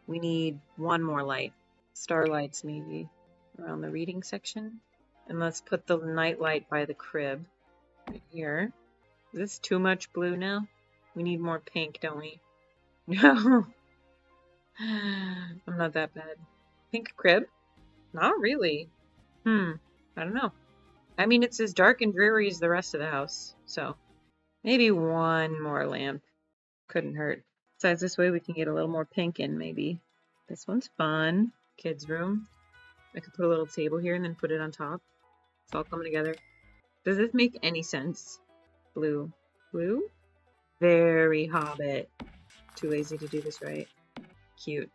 We need one more light. Starlights maybe around the reading section. And let's put the night light by the crib right here. Is this too much blue now? We need more pink, don't we? No. I'm not that bad. Pink crib? Not really. I don't know. I mean, it's as dark and dreary as the rest of the house, so maybe one more lamp. Couldn't hurt. Besides, this way we can get a little more pink in, maybe. This one's fun. Kids' room. I could put a little table here and then put it on top. It's all coming together. Does this make any sense? Blue. Blue? Very Hobbit. Too lazy to do this right. Cute.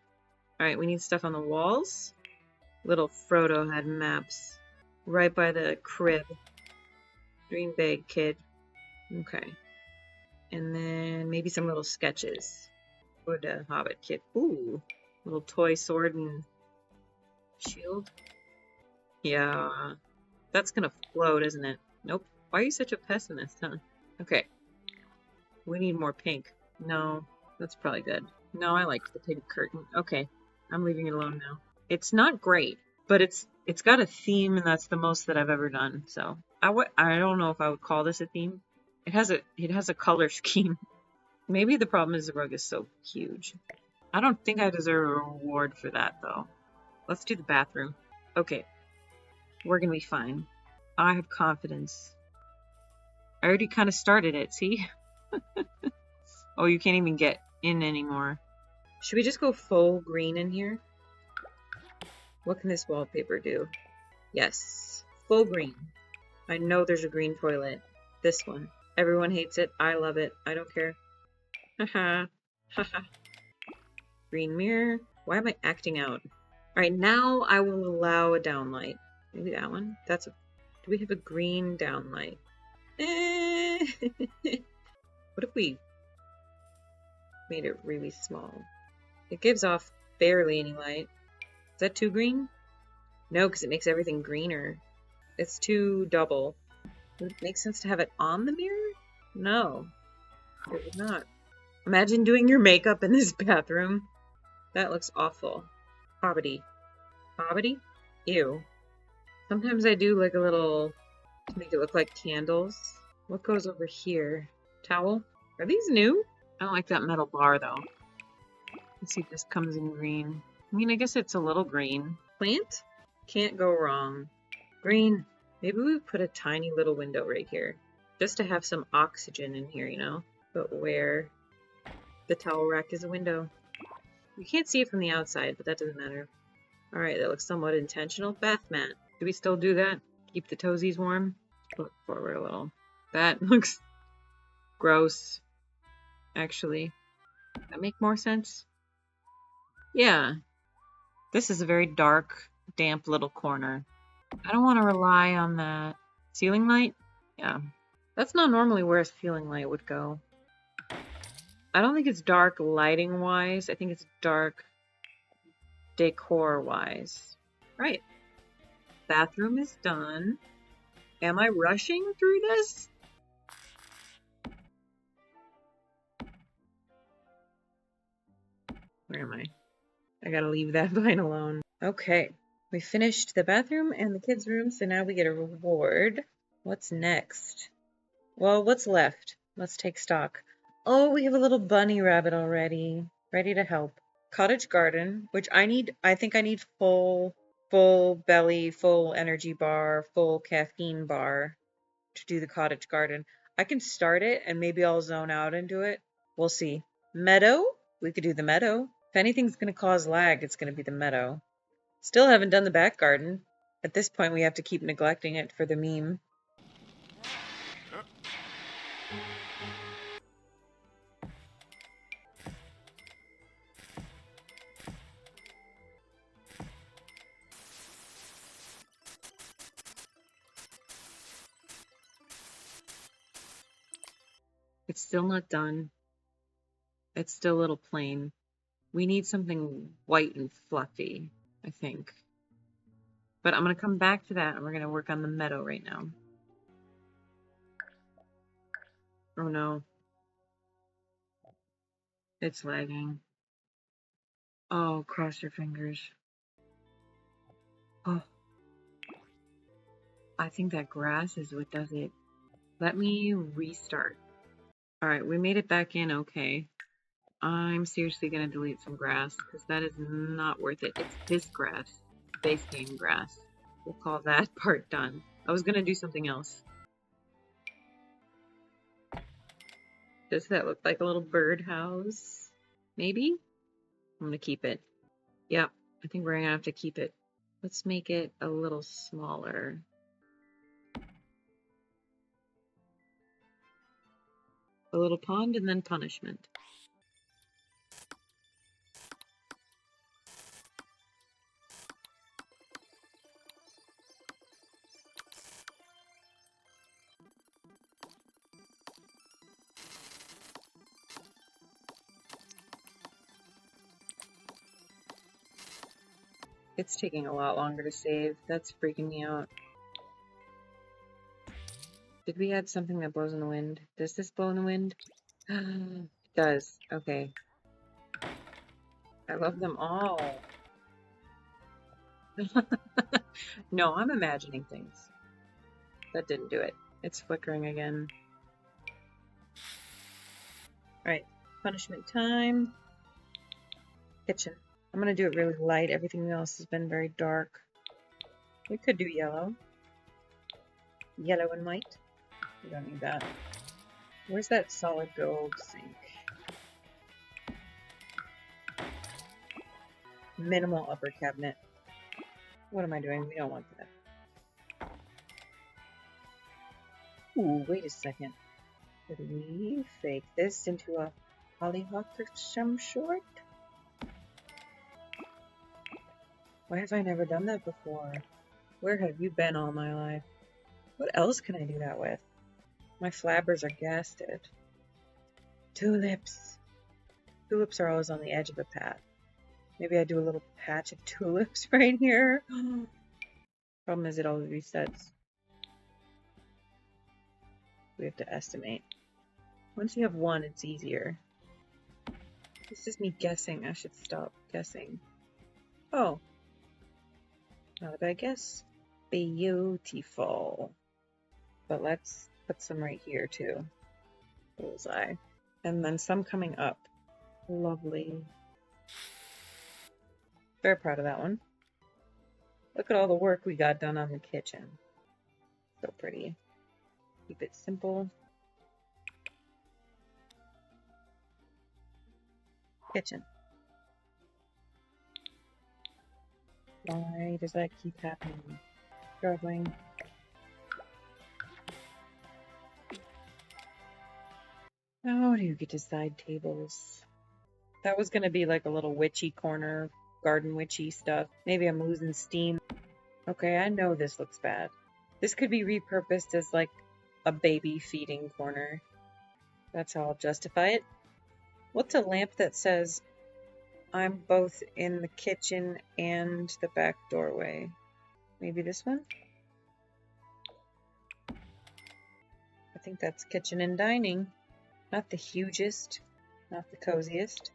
Alright, we need stuff on the walls. Little Frodo had maps. Right by the crib. Dream big, kid. Okay. And then maybe some little sketches for the Hobbit kid. Ooh. Little toy sword and shield. Yeah. That's gonna float, isn't it? Nope. Why are you such a pessimist, huh? Okay. We need more pink. No. That's probably good. No, I like the pink curtain. Okay. I'm leaving it alone now. It's not great, but it's got a theme, and that's the most that I've ever done. So I don't know if I would call this a theme. It has a color scheme. Maybe the problem is the rug is so huge. I don't think I deserve a reward for that though. Let's do the bathroom. Okay. We're gonna be fine. I have confidence. I already kind of started it, see? Oh, you can't even get in anymore. Should we just go faux green in here? What can this wallpaper do? Yes. Faux green. I know there's a green toilet. This one. Everyone hates it. I love it. I don't care. Haha. Haha. Green mirror. Why am I acting out? Alright, now I will allow a downlight. Maybe that one? Do we have a green downlight? What if we made it really small? It gives off barely any light. Is that too green? No, because it makes everything greener. It's too double. Would it make sense to have it on the mirror? No, it would not. Imagine doing your makeup in this bathroom. That looks awful. Hobbity. Hobbity? Ew. Sometimes I do like a little to make it look like candles. What goes over here? Towel? Are these new? I don't like that metal bar though. Let's see if this comes in green. I mean, I guess it's a little green. Plant? Can't go wrong. Green. Maybe we put a tiny little window right here. Just to have some oxygen in here, you know? But where? The towel rack is a window. You can't see it from the outside, but that doesn't matter. Alright, that looks somewhat intentional. Bath mat. Do we still do that? Keep the toesies warm? Look forward a little. That looks gross. Actually. Does that make more sense? Yeah. This is a very dark, damp little corner. I don't want to rely on that. Ceiling light? Yeah. That's not normally where a ceiling light would go. I don't think it's dark lighting-wise. I think it's dark decor-wise. Right. Bathroom is done. Am I rushing through this? Where am I? I gotta leave that vine alone. Okay, we finished the bathroom and the kids' room, so now we get a reward. What's next? Well, what's left? Let's take stock. Oh, we have a little bunny rabbit already, ready to help. Cottage garden, which I think I need full belly, full energy bar, full caffeine bar to do the cottage garden. I can start it and maybe I'll zone out into it. We'll see. Meadow? We could do the meadow. If anything's going to cause lag, it's going to be the meadow. Still haven't done the back garden. At this point, we have to keep neglecting it for the meme. It's still not done. It's still a little plain. We need something white and fluffy, I think. But I'm going to come back to that and we're going to work on the meadow right now. Oh no. It's lagging. Oh, cross your fingers. Oh, I think that grass is what does it. Let me restart. All right, we made it back in okay. I'm seriously going to delete some grass because that is not worth it. It's this grass, base game grass. We'll call that part done. I was going to do something else. Does that look like a little birdhouse? Maybe? I'm going to keep it. Yep, I think we're going to have to keep it. Let's make it a little smaller. A little pond and then punishment. It's taking a lot longer to save. That's freaking me out. Did we add something that blows in the wind? Does this blow in the wind? It does. Okay. I love them all. No, I'm imagining things. That didn't do it. It's flickering again. Alright, punishment time. Kitchen. I'm gonna do it really light. Everything else has been very dark. We could do yellow. Yellow and white. We don't need that. Where's that solid gold sink? Minimal upper cabinet. What am I doing? We don't want that. Ooh, wait a second. Could we fake this into a hollyhock of some sort? Why have I never done that before? Where have you been all my life? What else can I do that with? My flabbers are gasted. Tulips. Tulips are always on the edge of a path. Maybe I do a little patch of tulips right here. Problem is it always resets. We have to estimate. Once you have one, it's easier. This is me guessing. I should stop guessing. Oh. Not a bad guess. Beautiful. But let's put some right here too. Bullseye. And then some coming up. Lovely. Very proud of that one. Look at all the work we got done on the kitchen. So pretty. Keep it simple. Kitchen. Why does that keep happening? Struggling. How do you get to side tables? That was going to be like a little witchy corner, garden witchy stuff. Maybe I'm losing steam. Okay, I know this looks bad. This could be repurposed as like a baby feeding corner. That's how I'll justify it. What's a lamp that says I'm both in the kitchen and the back doorway? Maybe this one? I think that's kitchen and dining. Not the hugest, not the coziest.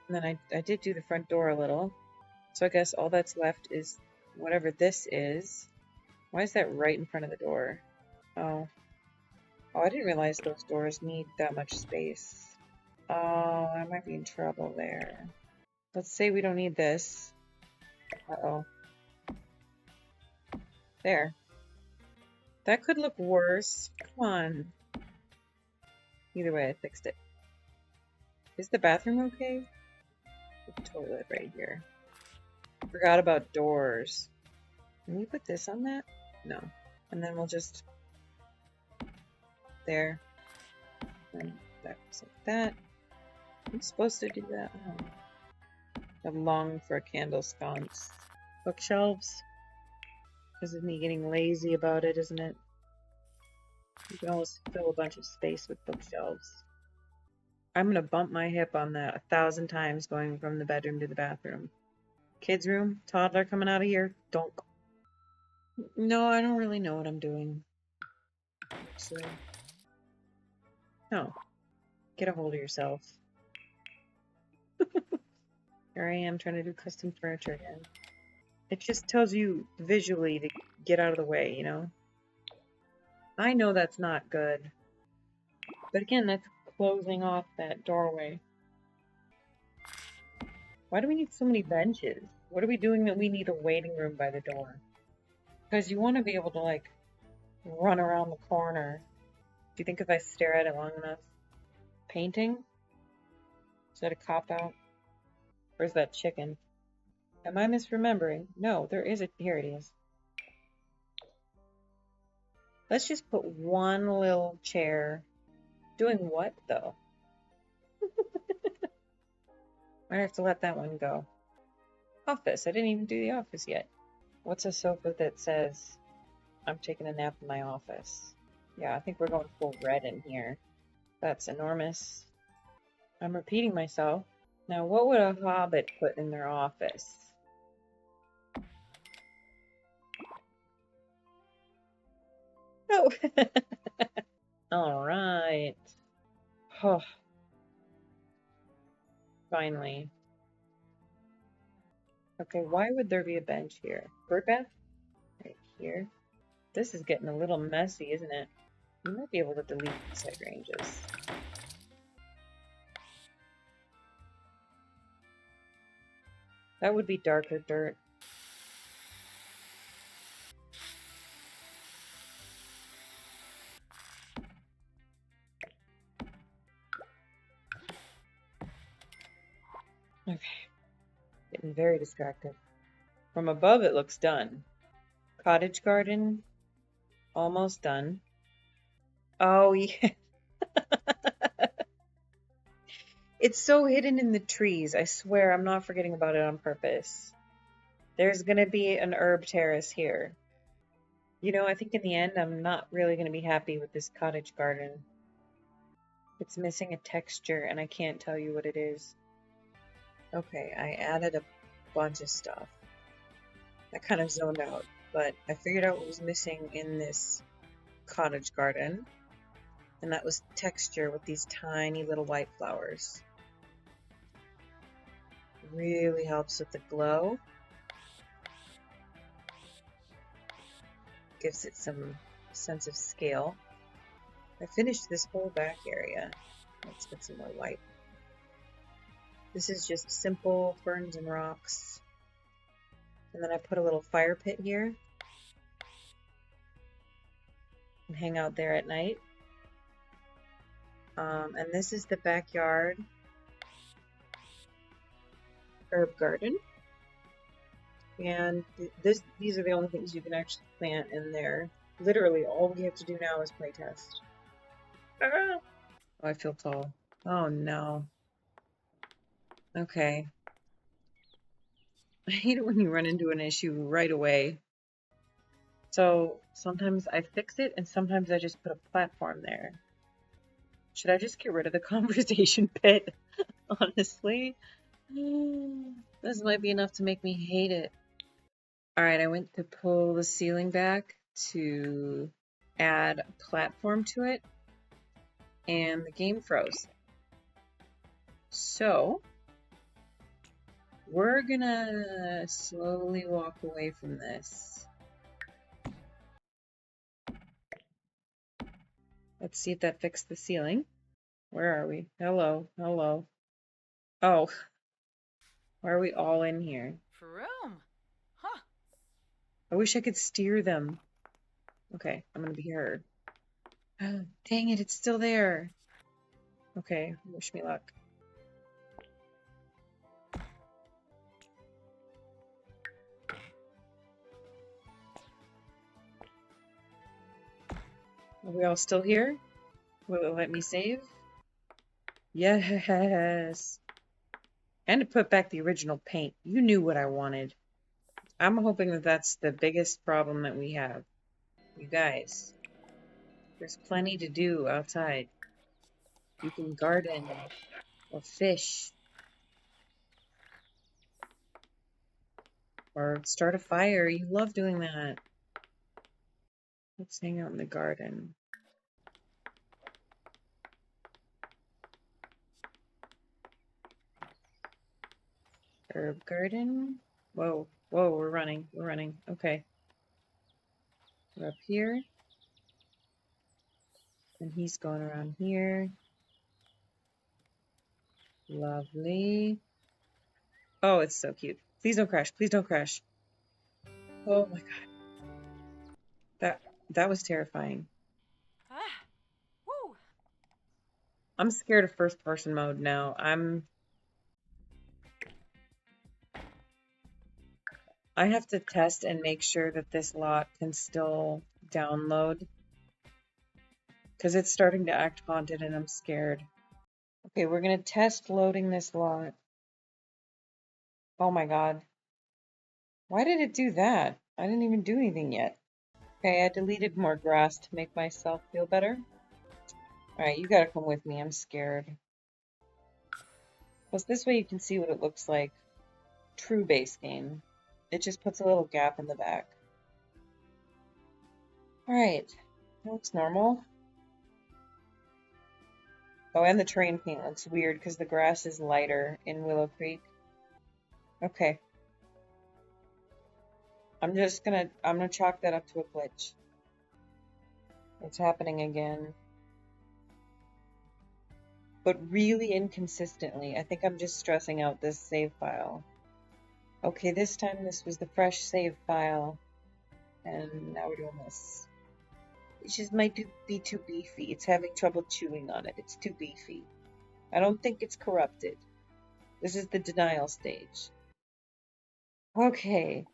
And then I did do the front door a little. So I guess all that's left is whatever this is. Why is that right in front of the door? Oh. Oh, I didn't realize those doors need that much space. Oh, I might be in trouble there. Let's say we don't need this. Uh-oh. There. That could look worse. Come on. Either way, I fixed it. Is the bathroom okay? The toilet right here. Forgot about doors. Can we put this on that? No. And then we'll just... There. And that looks like that. I'm supposed to do that. Oh. I'm longing for a candle sconce. Bookshelves. This is me getting lazy about it, isn't it? You can always fill a bunch of space with bookshelves. I'm gonna bump my hip on that 1,000 times going from the bedroom to the bathroom. Kids' room, toddler coming out of here, donk. No, I don't really know what I'm doing. Actually. No. Get a hold of yourself. Here I am trying to do custom furniture again. It just tells you visually to get out of the way, you know? I know that's not good. But again, that's closing off that doorway. Why do we need so many benches? What are we doing that we need a waiting room by the door? Because you want to be able to, like, run around the corner. Do you think if I stare at it long enough? Painting? Is that a cop-out? Where's that chicken? Am I misremembering? No, there is a... Here it is. Let's just put one little chair. Doing what, though? Might have to let that one go. Office. I didn't even do the office yet. What's a sofa that says, I'm taking a nap in my office? Yeah, I think we're going full red in here. That's enormous. I'm repeating myself. Now, what would a hobbit put in their office? Oh! Alright. Oh. Finally. Okay, why would there be a bench here? Bird bath? Right here. This is getting a little messy, isn't it? You might be able to delete these hydrangeas. That would be darker dirt. Okay. Getting very distracted. From above, it looks done. Cottage garden, almost done. Oh, yeah. It's so hidden in the trees. I swear I'm not forgetting about it on purpose. There's going to be an herb terrace here. You know, I think in the end, I'm not really going to be happy with this cottage garden. It's missing a texture, and I can't tell you what it is. Okay, I added a bunch of stuff. I kind of zoned out, but I figured out what was missing in this cottage garden, and that was texture with these tiny little white flowers. Really helps with the glow. Gives it some sense of scale. I finished this whole back area. Let's get some more light. This is just simple ferns and rocks. And then I put a little fire pit here. And hang out there at night. And this is the backyard herb garden. And these are the only things you can actually plant in there. Literally, all we have to do now is play test. Ah! Oh, I feel tall. Oh no. Okay. I hate it when you run into an issue right away. So sometimes I fix it and sometimes I just put a platform there. Should I just get rid of the conversation pit? Honestly. This might be enough to make me hate it. Alright, I went to pull the ceiling back to add a platform to it, and the game froze. So, We're gonna slowly walk away from this. Let's see if that fixed the ceiling. Where are we? Hello, hello. Oh, why are we all in here? Vroom. Huh. I wish I could steer them. Okay, I'm gonna be heard. Dang it, it's still there. Okay, wish me luck. Are we all still here? Will it let me save? Yes. And to put back the original paint. You knew what I wanted. I'm hoping that that's the biggest problem that we have. You guys, there's plenty to do outside. You can garden or fish or start a fire. You love doing that. Let's hang out in the garden. Herb garden. Whoa, whoa, we're running. We're running. Okay. We're up here. And he's going around here. Lovely. Oh, it's so cute. Please don't crash. Please don't crash. Oh my god. That was terrifying. Ah. Woo. I'm scared of first person mode now. I have to test and make sure that this lot can still download because it's starting to act haunted and I'm scared. Okay, we're gonna test loading this lot. Oh my god. Why did it do that? I didn't even do anything yet. Okay, I deleted more grass to make myself feel better. Alright, you gotta come with me. I'm scared. Plus, this way you can see what it looks like. True base game. It just puts a little gap in the back. Alright, that looks normal. Oh, and the terrain paint looks weird because the grass is lighter in Willow Creek. Okay. I'm gonna chalk that up to a glitch. It's happening again. But really inconsistently. I think I'm just stressing out this save file. Okay, this time this was the fresh save file. And now we're doing this. It just might be too beefy. It's having trouble chewing on it. It's too beefy. I don't think it's corrupted. This is the denial stage. Okay.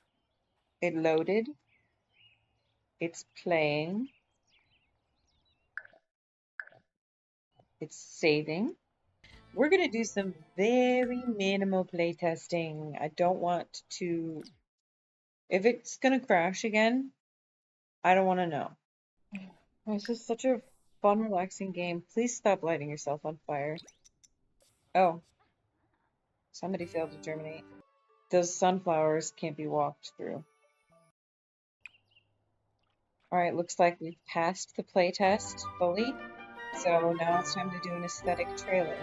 It loaded. It's playing. It's saving. We're going to do some very minimal playtesting. I don't want to... If it's going to crash again, I don't want to know. This is such a fun, relaxing game. Please stop lighting yourself on fire. Oh, somebody failed to germinate. Those sunflowers can't be walked through. Alright, looks like we've passed the playtest fully. So now it's time to do an aesthetic trailer.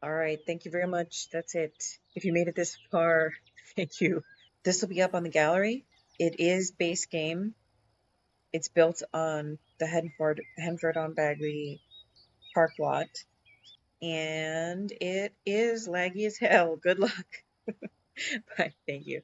Alright, thank you very much. That's it. If you made it this far, thank you. This will be up on the gallery. It is base game. It's built on the Henford on Bagley park lot. And it is laggy as hell. Good luck. Bye. Thank you.